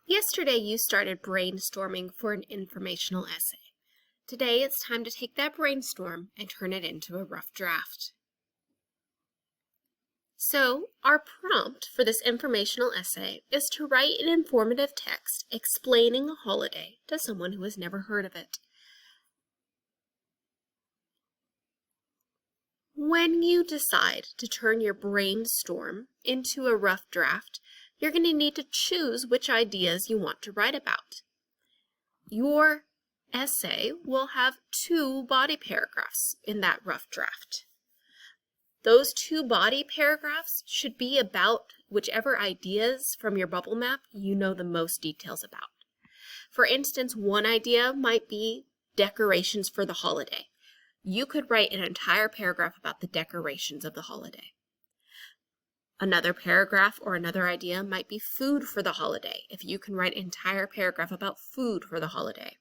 Yesterday you started brainstorming for an informational essay. Today it's time to take that brainstorm and turn it into a rough draft. So, our prompt for this informational essay is to write an informative text explaining a holiday to someone who has never heard of it. When you decide to turn your brainstorm into a rough draft, you're going to need to choose which ideas you want to write about. Your essay will have 2 body paragraphs in that rough draft. Those 2 body paragraphs should be about whichever ideas from your bubble map you know the most details about. For instance, one idea might be decorations for the holiday. You could write an entire paragraph about the decorations of the holiday. Another paragraph or another idea might be food for the holiday, if you can write an entire paragraph about food for the holiday.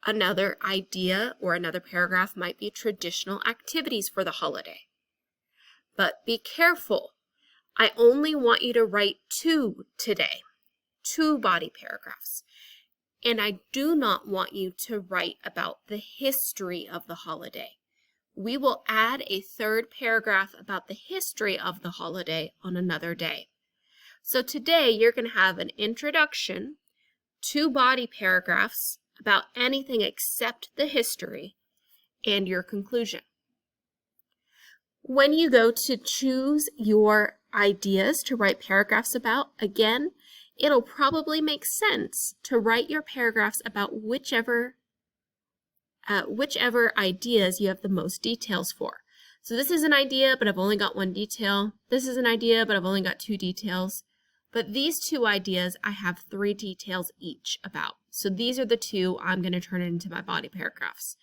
Another idea or another paragraph might be traditional activities for the holiday. But be careful. I only want you to write 2 today, 2 body paragraphs. And I do not want you to write about the history of the holiday. We will add a 3rd paragraph about the history of the holiday on another day. So today you're going to have an introduction, 2 body paragraphs about anything except the history, and your conclusion. When you go to choose your ideas to write paragraphs about, again, it'll probably make sense to write your paragraphs about whichever ideas you have the most details for. So this is an idea, but I've only got 1 detail. This is an idea, but I've only got 2 details. But these 2 ideas, I have 3 details each about. So these are the 2 I'm going to turn into my body paragraphs.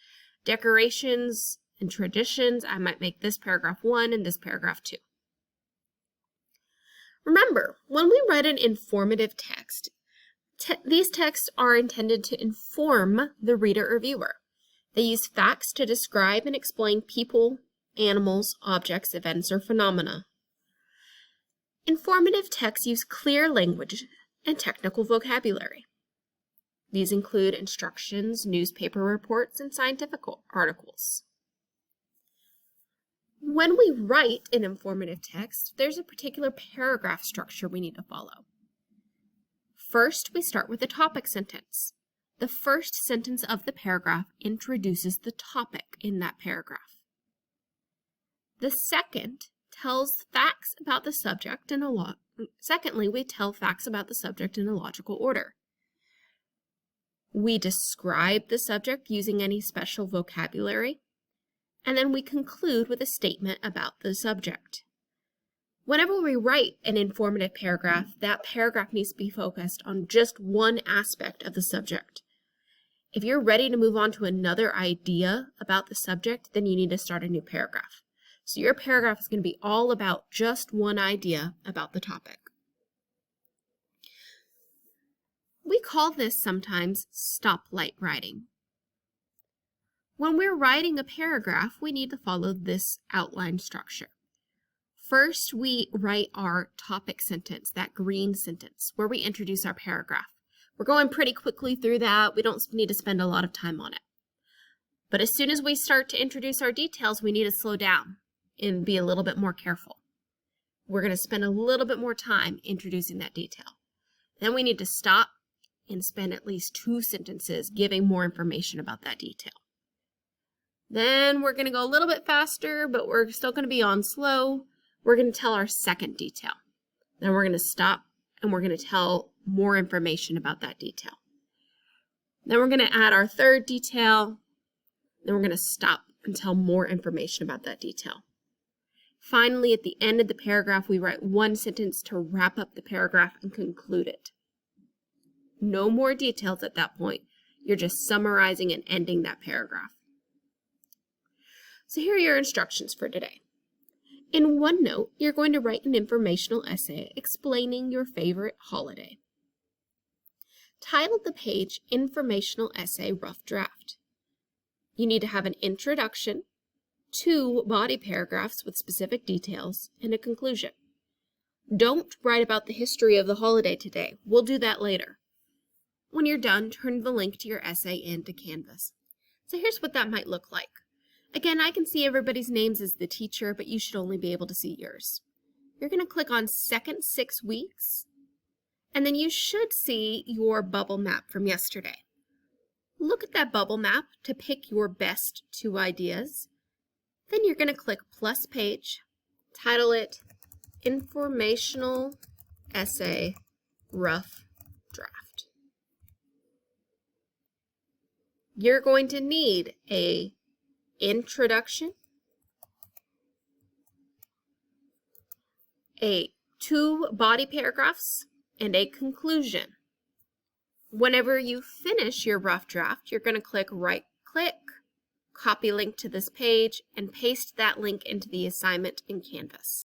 Decorations and traditions, I might make this paragraph 1 and this paragraph 2. Remember, when we write an informative text, these texts are intended to inform the reader or viewer. They use facts to describe and explain people, animals, objects, events, or phenomena. Informative texts use clear language and technical vocabulary. These include instructions, newspaper reports, and scientific articles. When we write an informative text, there's a particular paragraph structure we need to follow. First, we start with a topic sentence. The first sentence of the paragraph introduces the topic in that paragraph. The second tells facts about the subject in a Secondly, we tell facts about the subject in a logical order. We describe the subject using any special vocabulary, and then we conclude with a statement about the subject. Whenever we write an informative paragraph, that paragraph needs to be focused on just one aspect of the subject. If you're ready to move on to another idea about the subject, then you need to start a new paragraph. So your paragraph is going to be all about just one idea about the topic. We call this sometimes stoplight writing. When we're writing a paragraph, we need to follow this outline structure. First, we write our topic sentence, that green sentence, where we introduce our paragraph. We're going pretty quickly through that. We don't need to spend a lot of time on it. But as soon as we start to introduce our details, we need to slow down and be a little bit more careful. We're going to spend a little bit more time introducing that detail. Then we need to stop and spend at least 2 sentences giving more information about that detail. Then we're going to go a little bit faster, but we're still going to be on slow. We're going to tell our second detail. Then we're going to stop and we're going to tell more information about that detail. Then we're going to add our 3rd detail. Then we're going to stop and tell more information about that detail. Finally, at the end of the paragraph, we write 1 sentence to wrap up the paragraph and conclude it. No more details at that point. You're just summarizing and ending that paragraph. So here are your instructions for today. In OneNote, you're going to write an informational essay explaining your favorite holiday. Title the page Informational Essay Rough Draft. You need to have an introduction, 2 body paragraphs with specific details, and a conclusion. Don't write about the history of the holiday today. We'll do that later. When you're done, turn the link to your essay into Canvas. So here's what that might look like. Again, I can see everybody's names as the teacher, but you should only be able to see yours. You're going to click on second 6 weeks, and then you should see your bubble map from yesterday. Look at that bubble map to pick your best 2 ideas. Then you're going to click plus page, title it Informational Essay Rough Draft. You're going to need an introduction, 2 body paragraphs, and a conclusion. Whenever you finish your rough draft, you're going to click right-click, copy link to this page, and paste that link into the assignment in Canvas.